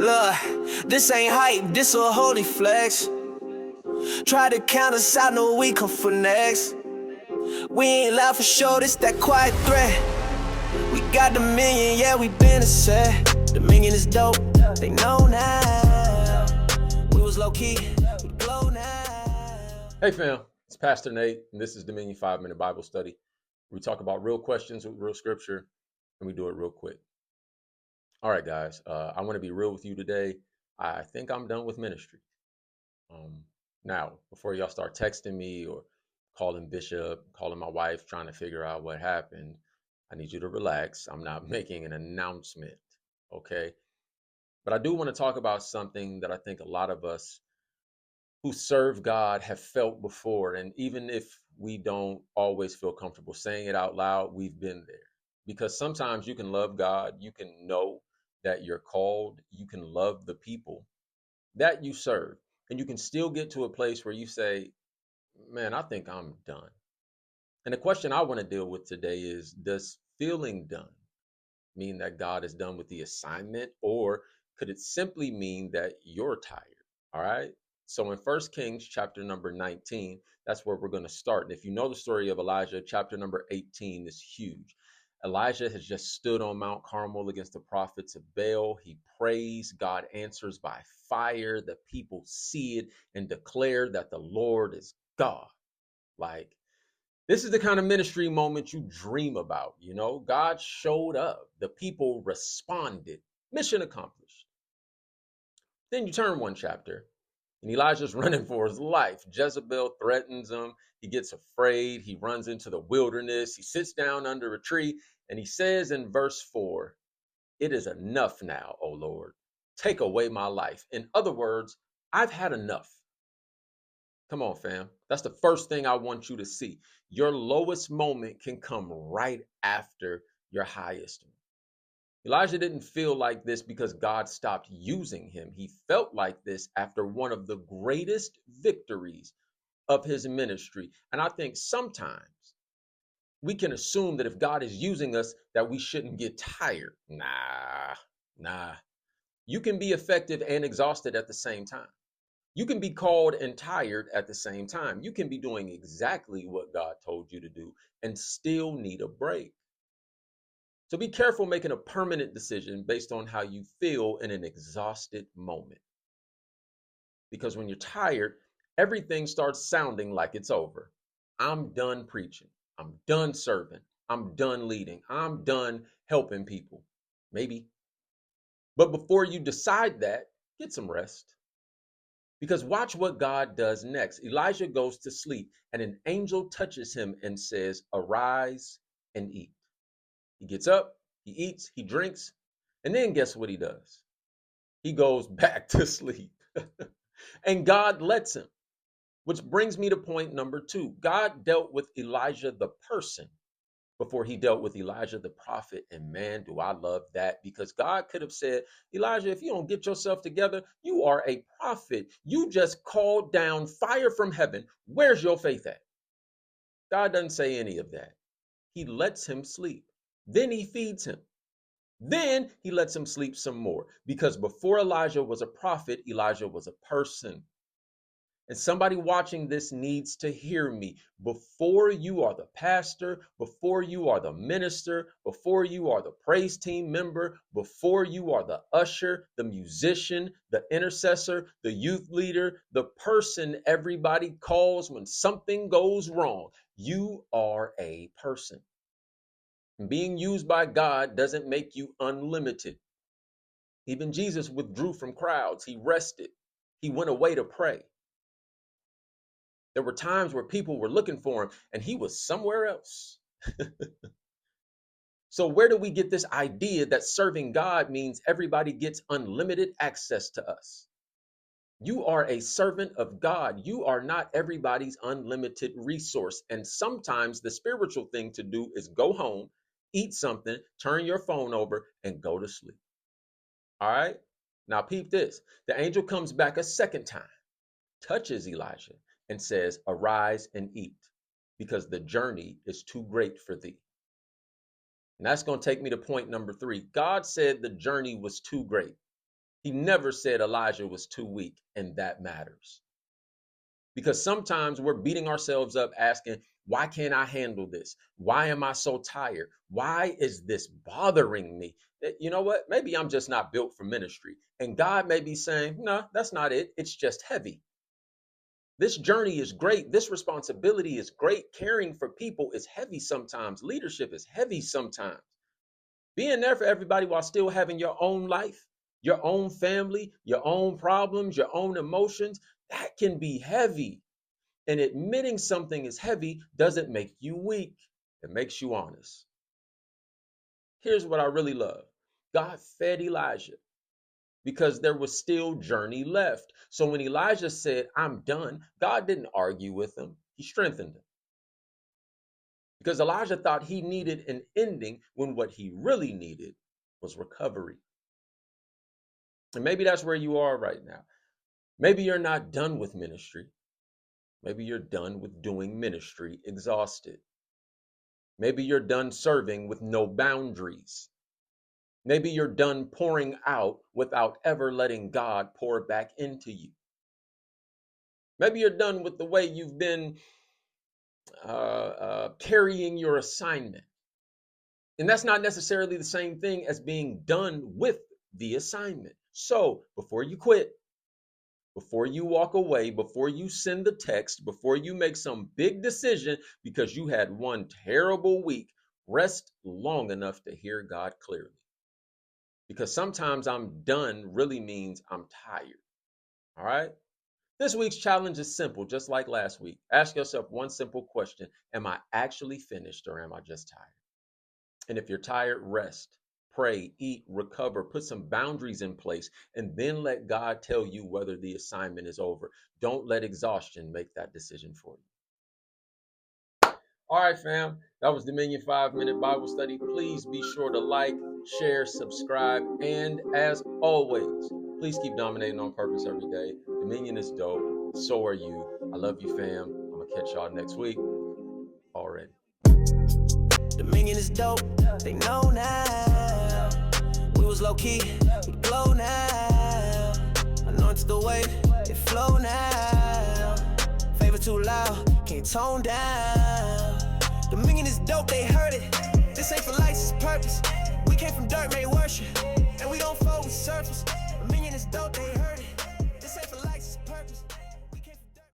Look, this ain't hype, this a holy flex. Try to count us out, no we come for next. We ain't loud for sure, this that quiet threat. We got the million, yeah, we been a set. The million is dope, they know now. We was low key, we glow now. Hey fam, it's Pastor Nate, and this is Dominion 5-Minute Bible Study. We talk about real questions with real scripture, and we do it real quick. All right, guys, I want to be real with you today. I think I'm done with ministry. Now, before y'all start texting me or calling Bishop, calling my wife, trying to figure out what happened, I need you to relax. I'm not making an announcement, okay? But I do want to talk about something that I think a lot of us who serve God have felt before. And even if we don't always feel comfortable saying it out loud, we've been there. Because sometimes you can love God, you can know that you're called, you can love the people that you serve, and you can still get to a place where you say, man, I think I'm done. And the question I want to deal with today is, does feeling done mean that God is done with the assignment, or could it simply mean that you're tired? All right. So in 1 Kings chapter number 19, that's where we're going to start. And if you know the story of Elijah, chapter number 18 is huge. Elijah has just stood on Mount Carmel against the prophets of Baal. He prays. God answers by fire. The people see it and declare that the Lord is God. Like, this is the kind of ministry moment you dream about. You know, God showed up. The people responded. Mission accomplished. Then you turn one chapter, and Elijah's running for his life. Jezebel threatens him. He gets afraid. He runs into the wilderness. He sits down under a tree, and he says in verse 4, "It is enough now, O Lord. Take away my life." In other words, I've had enough. Come on, fam. That's the first thing I want you to see. Your lowest moment can come right after your highest one. Elijah didn't feel like this because God stopped using him. He felt like this after one of the greatest victories of his ministry. And I think sometimes we can assume that if God is using us, that we shouldn't get tired. Nah. You can be effective and exhausted at the same time. You can be called and tired at the same time. You can be doing exactly what God told you to do and still need a break. So be careful making a permanent decision based on how you feel in an exhausted moment. Because when you're tired, everything starts sounding like it's over. I'm done preaching. I'm done serving. I'm done leading. I'm done helping people. Maybe. But before you decide that, get some rest. Because watch what God does next. Elijah goes to sleep, and an angel touches him and says, "Arise and eat." He gets up, he eats, he drinks, and then guess what he does? He goes back to sleep. And God lets him, which brings me to point number 2. God dealt with Elijah the person before he dealt with Elijah the prophet. And man, do I love that, because God could have said, "Elijah, if you don't get yourself together, you are a prophet. You just called down fire from heaven. Where's your faith at?" God doesn't say any of that. He lets him sleep. Then he feeds him. Then he lets him sleep some more, because before Elijah was a prophet, Elijah was a person. And somebody watching this needs to hear me. Before you are the pastor, before you are the minister, before you are the praise team member, before you are the usher, the musician, the intercessor, the youth leader, the person everybody calls when something goes wrong, you are a person. And being used by God doesn't make you unlimited. Even Jesus withdrew from crowds. He rested. He went away to pray. There were times where people were looking for him and he was somewhere else. So where do we get this idea that serving God means everybody gets unlimited access to us? You are a servant of God. You are not everybody's unlimited resource. And sometimes the spiritual thing to do is go home, eat something, turn your phone over, and go to sleep. All right? Now peep this. The angel comes back a second time, touches Elijah, and says, "Arise and eat, because the journey is too great for thee." And that's going to take me to point number 3. God said the journey was too great. He never said Elijah was too weak, and that matters. Because sometimes we're beating ourselves up asking, why can't I handle this? Why am I so tired? Why is this bothering me? You know what? Maybe I'm just not built for ministry. And God may be saying, no, that's not it. It's just heavy. This journey is great. This responsibility is great. Caring for people is heavy sometimes. Leadership is heavy sometimes. Being there for everybody while still having your own life, your own family, your own problems, your own emotions, that can be heavy. And admitting something is heavy doesn't make you weak. It makes you honest. Here's what I really love. God fed Elijah because there was still journey left. So when Elijah said, I'm done, God didn't argue with him. He strengthened him. Because Elijah thought he needed an ending when what he really needed was recovery. And maybe that's where you are right now. Maybe you're not done with ministry. Maybe you're done with doing ministry exhausted. Maybe you're done serving with no boundaries. Maybe you're done pouring out without ever letting God pour back into you. Maybe you're done with the way you've been carrying your assignment. And that's not necessarily the same thing as being done with the assignment. So before you quit, before you walk away, before you send the text, before you make some big decision because you had one terrible week, rest long enough to hear God clearly. Because sometimes I'm done really means I'm tired. All right? This week's challenge is simple, just like last week. Ask yourself one simple question. Am I actually finished or am I just tired? And if you're tired, rest. Pray, eat, recover, put some boundaries in place, and then let God tell you whether the assignment is over. Don't let exhaustion make that decision for you. All right, fam. That was Dominion 5-Minute Bible Study. Please be sure to like, share, subscribe, and as always, please keep dominating on purpose every day. Dominion is dope. So are you. I love you, fam. I'm going to catch y'all next week. Already. Dominion is dope. They know now. We was low key, we glow now. Anointed the wave, it flow now. Favor too loud, can't tone down. Dominion is dope, they heard it. This ain't for license purpose. We came from dirt, made worship, and we don't fold with surface. Dominion is dope, they heard it.